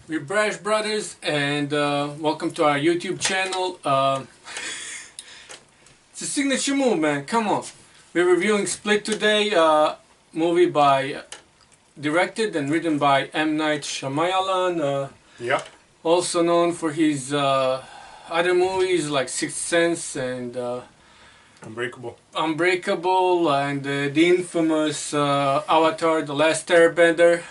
We're Brash Brothers, and welcome to our YouTube channel. It's a signature move, man. Come on. We're reviewing Split today, movie directed and written by M Night Shyamalan. Yeah. Also known for his other movies like Sixth Sense and Unbreakable, and the infamous Avatar: The Last Airbender.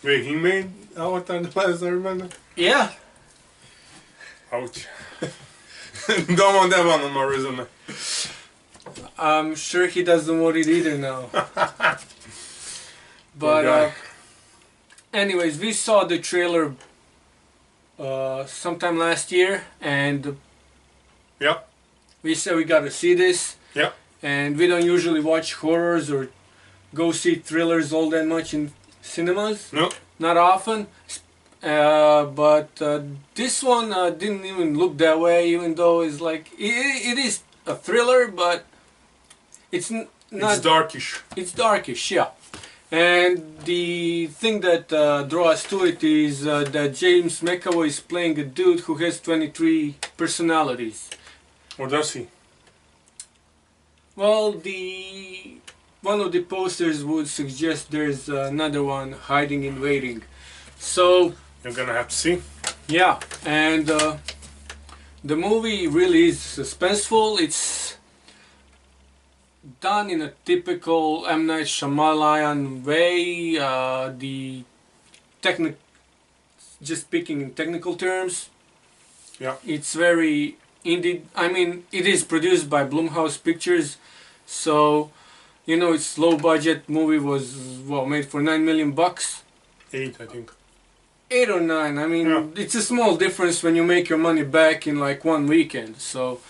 Wait, he made Avatar: The Last Airbender? Yeah. Ouch. Don't want that one on my resume. I'm sure he doesn't want it either now. But anyways, we saw the trailer sometime last year, and yeah, we said we gotta see this. Yeah. And we don't usually watch horrors or go see thrillers all that much in cinemas. No. Not often. But this one didn't even look that way, even though it's like it is a thriller, but it's not. It's darkish. It's darkish, yeah. And the thing that draws us to it is that James McAvoy is playing a dude who has 23 personalities. Or does he? Well, one of the posters would suggest there's another one hiding in waiting. So you're gonna have to see. Yeah, and the movie really is suspenseful. It's done in a typical M Night Shyamalan way. Just speaking in technical terms, yeah, it's very indie. I mean, it is produced by Blumhouse Pictures, so you know it's low budget. Movie was made for $9 million. 8, I think. 8 or 9. I mean, yeah. It's a small difference when you make your money back in like one weekend. So,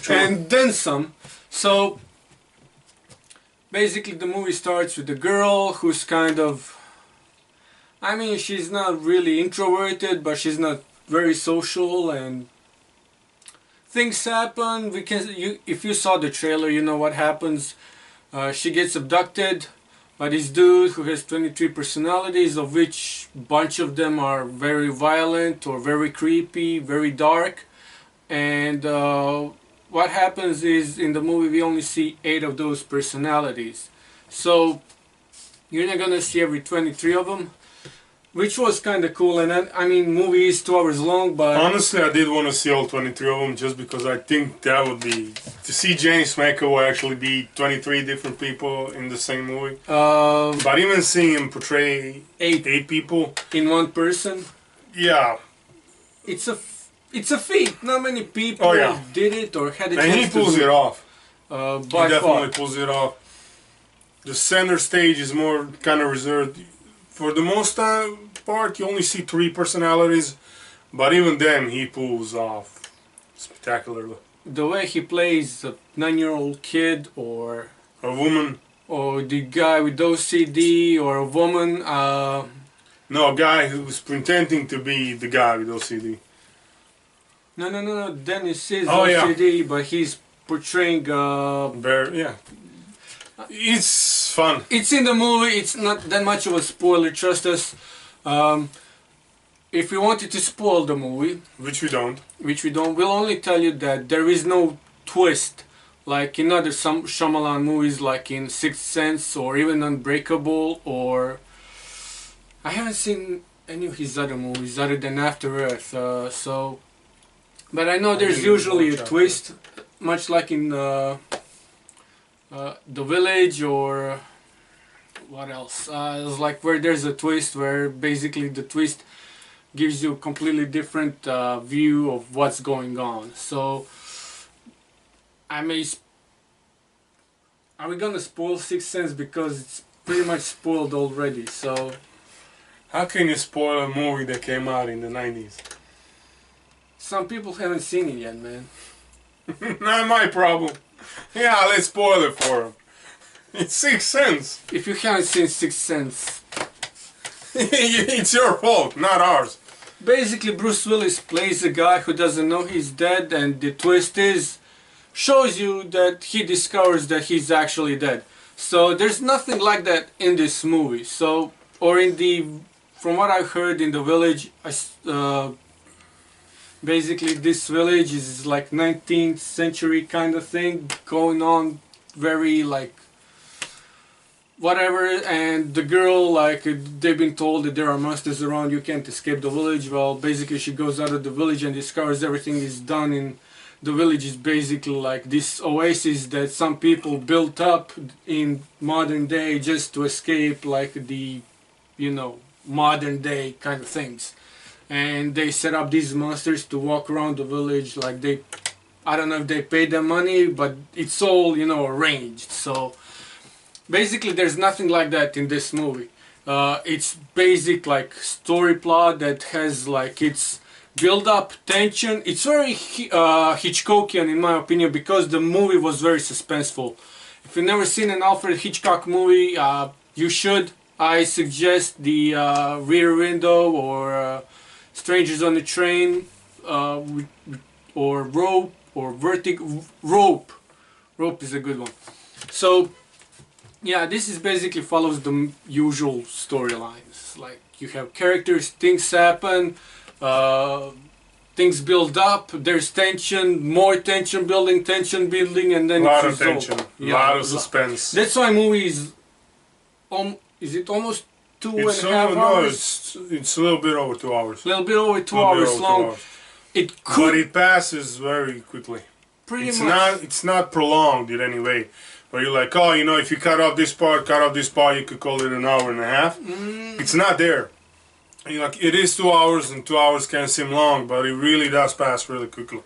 and then some. So, basically, the movie starts with the girl who's kind of. I mean, she's not really introverted, but she's not very social, and things happen. If you saw the trailer, you know what happens. She gets abducted by this dude who has 23 personalities, of which a bunch of them are very violent or very creepy, very dark. And what happens is, in the movie we only see 8 of those personalities. So you're not gonna see every 23 of them, which was kind of cool. And I mean, movie is 2 hours long, but honestly I did want to see all 23 of them, just because I think that would be, to see James McAvoy actually be 23 different people in the same movie. But even seeing him portray 8 people in one person, yeah, it's a feat. Not many people did it or had a chance and he pulls it off. He definitely pulls it off. The center stage is more kind of reserved. For the most part, you only see 3 personalities, but even then, he pulls off spectacularly. The way he plays a 9-year-old kid, or a woman, or the guy with OCD, or a woman. No, a guy who's pretending to be the guy with OCD. No. Dennis is OCD, but he's portraying. Yeah. It's fun. It's in the movie. It's not that much of a spoiler. Trust us. If we wanted to spoil the movie, which we don't, we'll only tell you that there is no twist like in other Shyamalan movies, like in Sixth Sense or even Unbreakable, or I haven't seen any of his other movies other than After Earth. But I know there's usually a twist, much like in The Village, or what else? It's like where there's a twist, where basically the twist gives you a completely different view of what's going on. So, are we gonna spoil Sixth Sense, because it's pretty much spoiled already? So, how can you spoil a movie that came out in the 90s? Some people haven't seen it yet, man. Not my problem. Yeah, let's spoil it for them. It's Sixth Sense. If you haven't seen Sixth Sense, it's your fault, not ours. Basically, Bruce Willis plays a guy who doesn't know he's dead, and the twist shows you that he discovers that he's actually dead. So there's nothing like that in this movie. So, or in the from what I've heard in the village, basically this village is like 19th century kind of thing going on, very like whatever, and the girl, like, they've been told that there are monsters around, you can't escape the village. Well, basically she goes out of the village and discovers everything is done in the village is basically like this oasis that some people built up in modern day just to escape like the, you know, modern day kind of things. And they set up these monsters to walk around the village, like they, I don't know if they paid them money, but it's all, you know, arranged. So basically there's nothing like that in this movie. It's basic like story plot that has like its build up tension. It's very Hitchcockian in my opinion, because the movie was very suspenseful. If you've never seen an Alfred Hitchcock movie, you should. I suggest the Rear Window or Strangers on the Train, or Rope, or Rope. Rope is a good one. So yeah, this is basically follows the usual storylines. Like you have characters, things happen, things build up, there's tension, more tension building, and then a lot it's of resolved. tension, a Yeah, lot of suspense. that's why movie is it almost two and a half hours? No, it's a little bit over 2 hours. A little bit over 2 hours long. It could, but it passes very quickly. pretty It's much. it's not prolonged in any way. Where you're like, oh, you know, if you cut off this part, you could call it an hour and a half. It's not there. You know, like, it is 2 hours, and 2 hours can seem long, but it really does pass really quickly.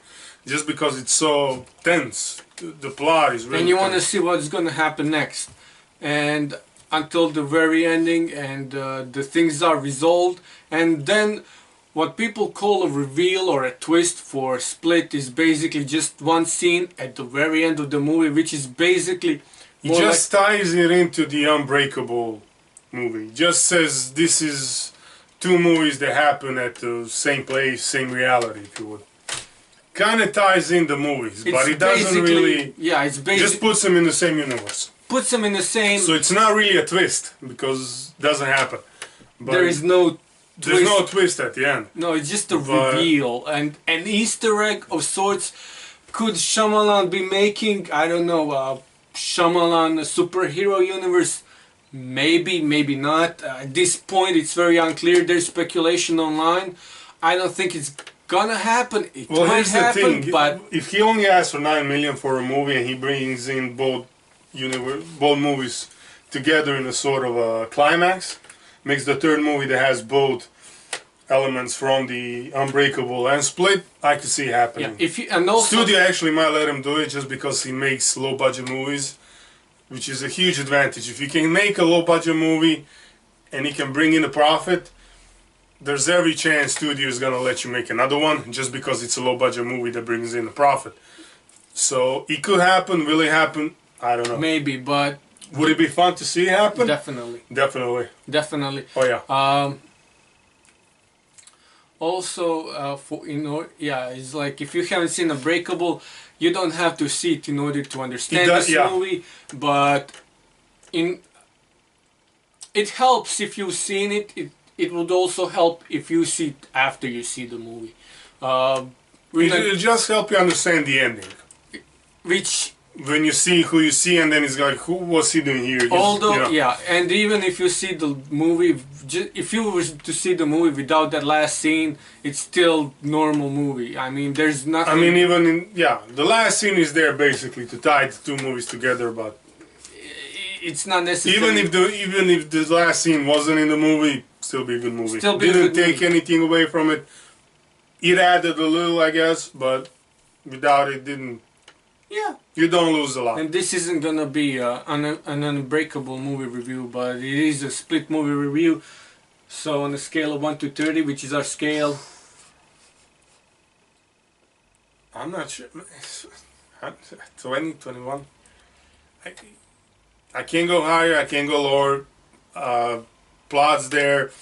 Just because it's so tense. The plot is really and you want to tense. see what's going to happen next. And until the very ending, and the things are resolved. And then what people call a reveal or a twist for Split is basically just one scene at the very end of the movie, which is basically He just ties it into the Unbreakable movie. Just says this is two movies that happen at the same place, same reality, if you would. Kind of ties in the movies, but it doesn't really. Yeah, it's basically just puts them in the same universe. Puts them in the same. So it's not really a twist because it doesn't happen. But there is no. There's no twist at the end. No, it's just a reveal and an Easter egg of sorts. Could Shyamalan be making, I don't know, Shyamalan superhero universe? Maybe, maybe not. At this point, it's very unclear. There's speculation online. I don't think it's gonna happen. It might happen, but if he only asks for $9 million for a movie and he brings in both movies together in a sort of a climax, makes the third movie that has both elements from the Unbreakable and Split, I could see happening. Yeah, and also Studio actually might let him do it just because he makes low budget movies, which is a huge advantage. If you can make a low budget movie and he can bring in a profit, there's every chance Studio is gonna let you make another one just because it's a low budget movie that brings in a profit. So it could happen. Will it happen? I don't know. maybe, but Would it be fun to see it happen? definitely, Definitely. Oh yeah. Also, for it's like if you haven't seen Unbreakable, you don't have to see it in order to understand this movie. But it helps if you've seen it. It would also help if you see it after you see the movie. It'll just help you understand the ending. Which, when you see who you see, and then it's like, who was he doing here? although, and even if you see the movie, if you were to see the movie without that last scene, it's still normal movie. I mean, there's nothing. I mean, even the last scene is there basically to tie the two movies together, but it's not necessary. even if the last scene wasn't in the movie, still be a good movie. Still be a Didn't good take movie. anything away from it. It added a little, I guess, but without it, didn't. Yeah. You don't lose a lot. And this isn't gonna be an Unbreakable movie review, but it is a Split movie review. So on a scale of 1 to 30, which is our scale, I'm not sure. 20, 21. I can't go higher, I can't go lower. Plot's there.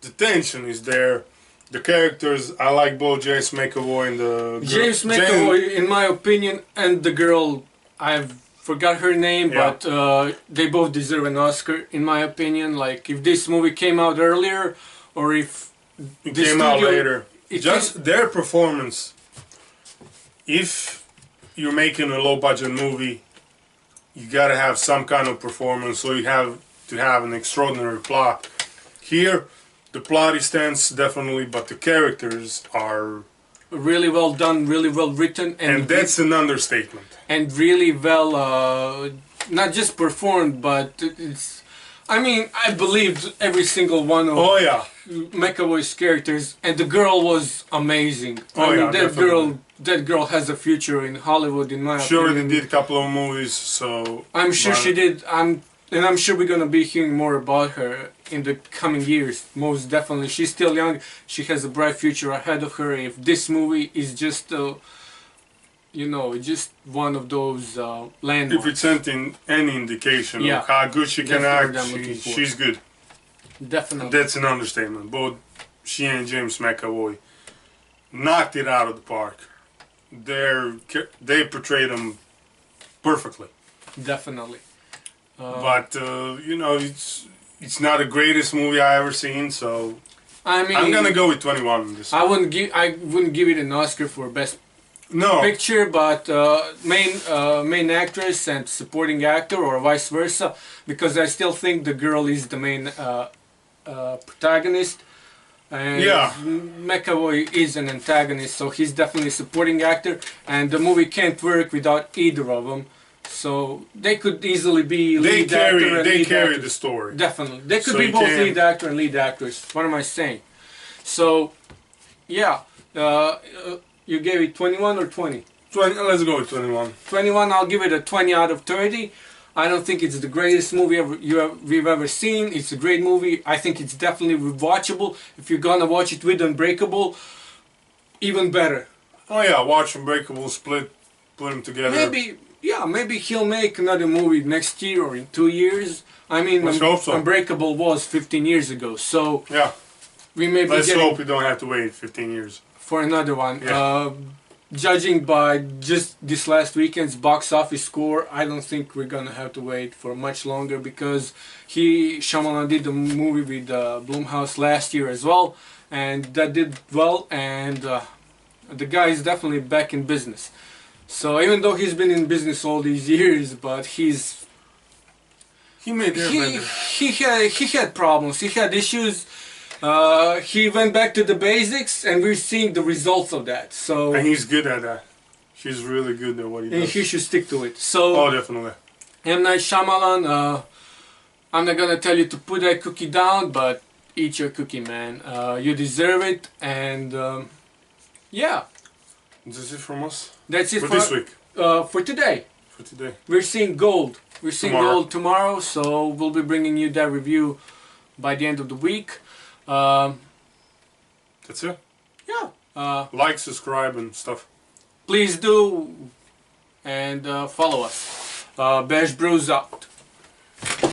The tension is there. The characters, I like both James McAvoy and the James McAvoy, in my opinion, and the girl, I've forgot her name, Yeah. but they both deserve an Oscar in my opinion. Like if this movie came out earlier, or if It the came out studio- later. it Just their performance. If you're making a low budget movie, you gotta have some kind of performance, so you have to have an extraordinary plot. Here, the plot is tense, definitely, but the characters are... really well done, really well written, And that's an understatement. and really well, not just performed, but it's. I mean, I believed every single one of Oh yeah. McAvoy's characters, and the girl was amazing. Oh, I mean, yeah, definitely. that girl has a future in Hollywood, in my Sure, opinion. they did a couple of movies, so... I'm sure but- she did. I'm sure we're gonna be hearing more about her in the coming years. Most definitely, she's still young. She has a bright future ahead of her. If this movie is just, just one of those landmarks. If it's any indication Yeah. of how good she can That's act, what I'm looking for. she's good. Definitely. That's an understatement. Both she and James McAvoy knocked it out of the park. They portrayed them perfectly. Definitely. But it's not the greatest movie I ever seen, so I mean, I'm gonna go with 21 on this. I wouldn't give it an Oscar for best No, picture, but main actress and supporting actor, or vice versa, because I still think the girl is the main protagonist, and Yeah. McAvoy is an antagonist, so he's definitely a supporting actor, and the movie can't work without either of them. So they could easily be lead actor and they lead carry actress. the story. Definitely, they could So be you both can't- lead actor and lead actress. What am I saying? So, yeah, you gave it 21 or 20? 20, let's go with 21. 21. I'll give it a 20 out of 30. I don't think it's the greatest movie we've ever seen. It's a great movie. I think it's definitely rewatchable. If you're gonna watch it with Unbreakable, even better. Oh yeah, watch Unbreakable, put them together. Maybe he'll make another movie next year or in 2 years. I mean, Let's hope so. Unbreakable was 15 years ago, so Yeah, we may be let's getting hope we don't have to wait 15 years. for another one. Yeah. Judging by just this last weekend's box office score, I don't think we're gonna have to wait for much longer, because Shyamalan did a movie with Blumhouse last year as well, and that did well, and the guy is definitely back in business. So even though he's been in business all these years, but He made their better. he had problems, he had issues. He went back to the basics, and we're seeing the results of that. So And he's good at that. She's really good at what he and does. he should stick to it. So Oh, definitely. M Night Shyamalan, I'm not gonna tell you to put that cookie down, but eat your cookie, man. You deserve it, and yeah, That's it from us that's it for for this week. for today. For today. We're seeing gold. We're seeing Tomorrow. gold tomorrow, so we'll be bringing you that review by the end of the week. That's it. Yeah. Like, subscribe, and stuff. Please do, and follow us. Bash Bros out.